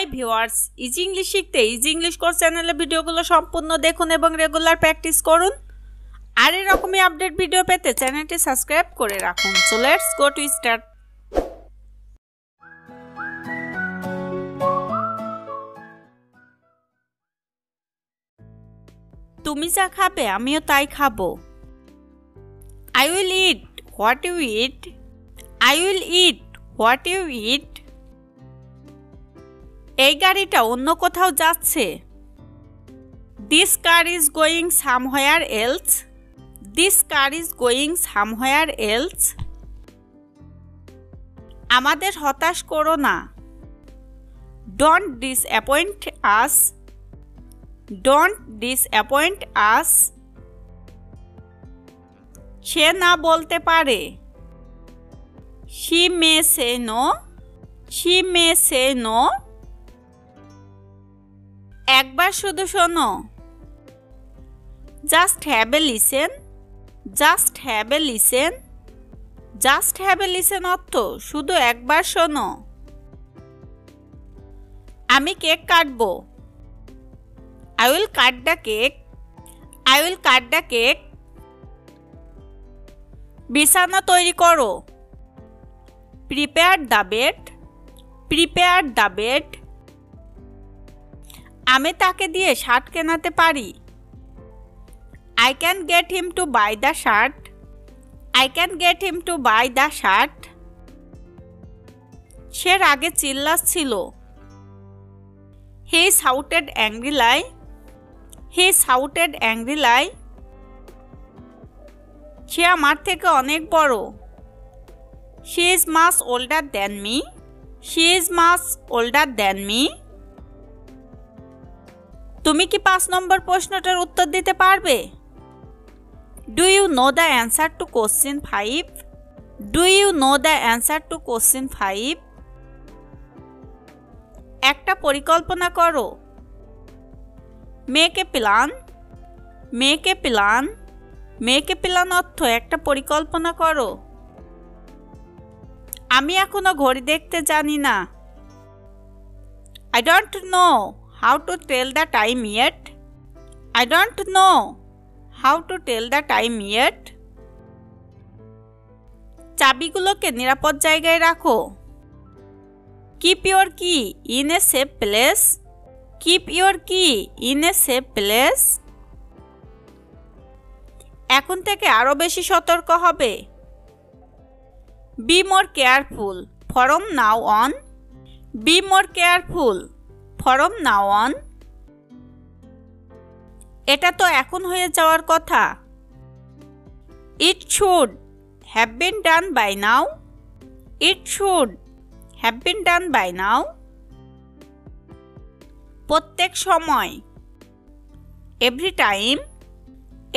Hi viewers, easy English শিখতে easy English course চ্যানেলে ভিডিওগুলো সম্পূর্ণ দেখুন এবং রেগুলার প্র্যাকটিস করুন। আর এরকমই আপডেট ভিডিও পেতে চ্যানেলটি সাবস্ক্রাইব করে রাখুন। So let's go to start. তুমি যা খাবে আমিও তাই খাবো। I will eat what you eat. I will eat what you eat. এই গাড়িটা অন্য কোথাও যাচ্ছে। This car is going somewhere else. This car is going somewhere else. আমাদের হতাশ করো না। Don't disappoint us. Don't disappoint us. সে না বলতে পারে। She may say no. She may say no. একবার শুধু শোনো। Just have a listen. Just have a listen. Just have a listen অর্থ শুধু একবার শোনো। আমি কেক কাটবো। I will cut the cake. I will cut the cake. বিছানা তৈরি করো। Prepare the bed. Prepare the bed. আমি তাকে দিয়ে শার্ট কেনাতে পারি। I can get him to buy the shirt. I can get him to buy the shirt. সে রাগে চিল্লাচ্ছিল। He shouted angrily. He shouted angrily. সে আমার থেকে অনেক বড়। She is much older than me. She is much older than me. তুমি কি 5 নম্বর প্রশ্নটার উত্তর দিতে পারবে? Do you know the answer to question 5? Do you know the answer to question 5? একটা পরিকল্পনা করো। Make a plan. Make a plan. Make a plan অর্থ একটা পরিকল্পনা করো। আমি এখনো ঘড়ি দেখতে জানি না। I don't know how to tell the time yet. I don't know how to tell the time yet. চাবিগুলোকে নিরাপদ জায়গায় রাখো। Keep your key in a safe place. Keep your key in a safe place. এখন থেকে আরো বেশি সতর্ক হবে। Be more careful from now on. Be more careful from now on. এটা তো এখন হয়ে যাওয়ার কথা। It should have been done by now. It should have been done by now. প্রত্যেক সময়। Every time.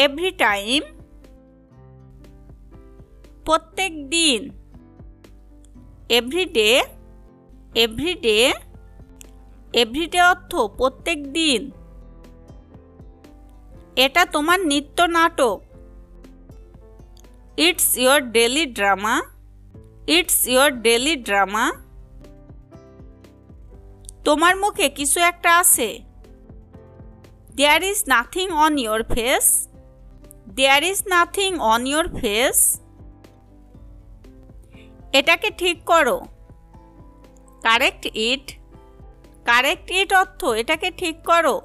Every time. প্রত্যেক দিন। Every day. Every day. Every day অর্থ প্রত্যেক দিন। এটা তোমার নিত্য নাটক। It's your daily drama. It's your daily drama. তোমার মুখে কিছু একটা আছে। There is nothing on your face. There is nothing on your face. এটাকে ঠিক করো। Correct it. Correct it অর্থ এটাকে ঠিক করো।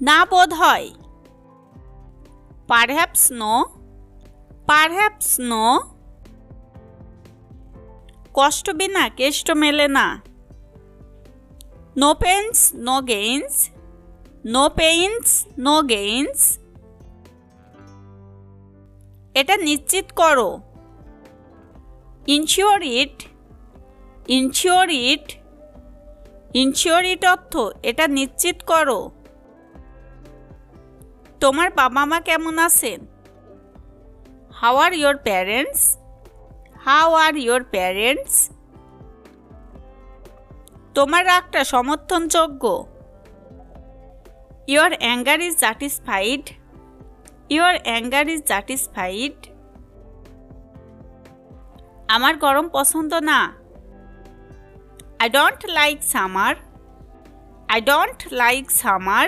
না বোধ হয়। Perhaps no. Perhaps no. কষ্ট বিনা কেষ্ট মেলে না। No pains, no gains. No pains, no gains. এটা নিশ্চিত করো। Ensure it. Ensure it. Ensure it অর্থ এটা নিশ্চিত করো। তোমার বাবা মা কেমন আছেন? How are your parents? How are your parents? তোমার রাগটা সমর্থনযোগ্য। Your anger is justified. Your anger is justified. আমার গরম পছন্দ না। I I don't like summer. I don't like summer.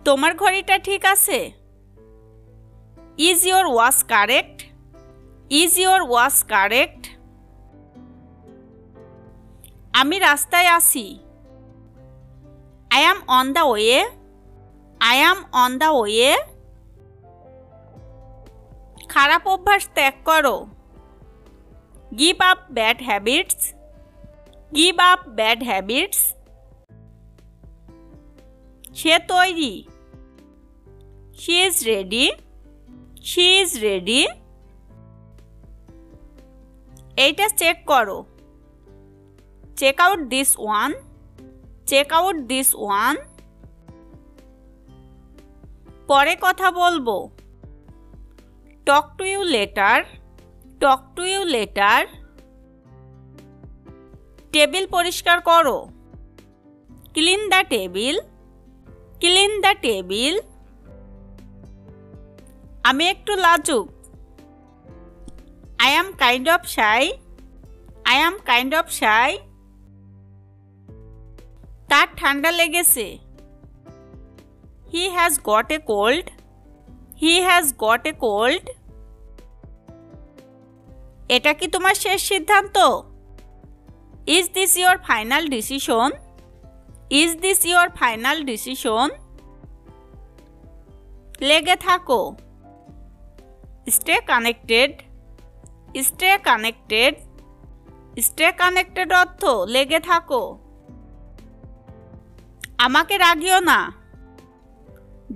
তোমার ঘড়িটা ঠিক আছে? Is your watch correct? Is your watch correct? আমি রাস্তায় আছি। I am on the way. I am on the way. খারাপ অভ্যাস ত্যাগ করো। Give up bad habits. Give up bad habits. সে তৈরি। She is ready. She is ready. এইটা check করো। Check out this one. Check out this one. পরে কথা বলবো। Talk to you later. Talk to you later. Table পরিষ্কার করো। Clean the table. Clean the table. আমি একটু লাজুক। I am kind of shy. I am kind of shy. তার ঠান্ডা লেগেছে। He has got a cold. He has got a cold. এটা কি তোমার শেষ সিদ্ধান্ত? Is this your final decision? Is this your final decision? লেগে থাকো। Stay connected. Stay connected. Stay connected অর্থ লেগে থাকো। আমাকে রাগিও না।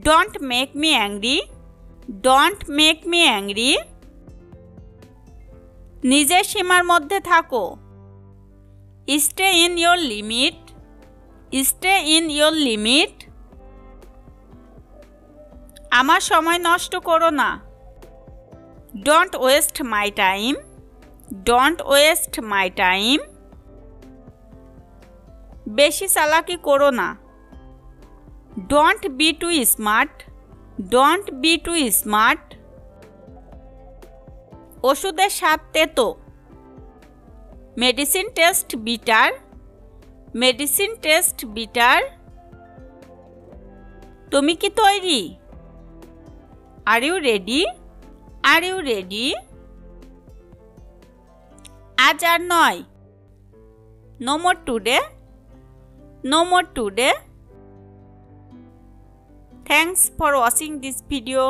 Don't make me angry. Don't make me angry. নিজের সীমার মধ্যে থাকো। Stay in your limit. Stay in your limit. আমার সময় নষ্ট করো না। Don't waste my time. Don't waste my time. বেশি চালাকি করো না। Don't be too smart. Don't be too smart. ওষুধের স্বাদ তেতো। Medicine taste bitter. Medicine taste bitter. তুমি কি তৈরি? Are you ready? Are you ready? আজ আর নয়। No more today. No more today. Thanks for watching this video.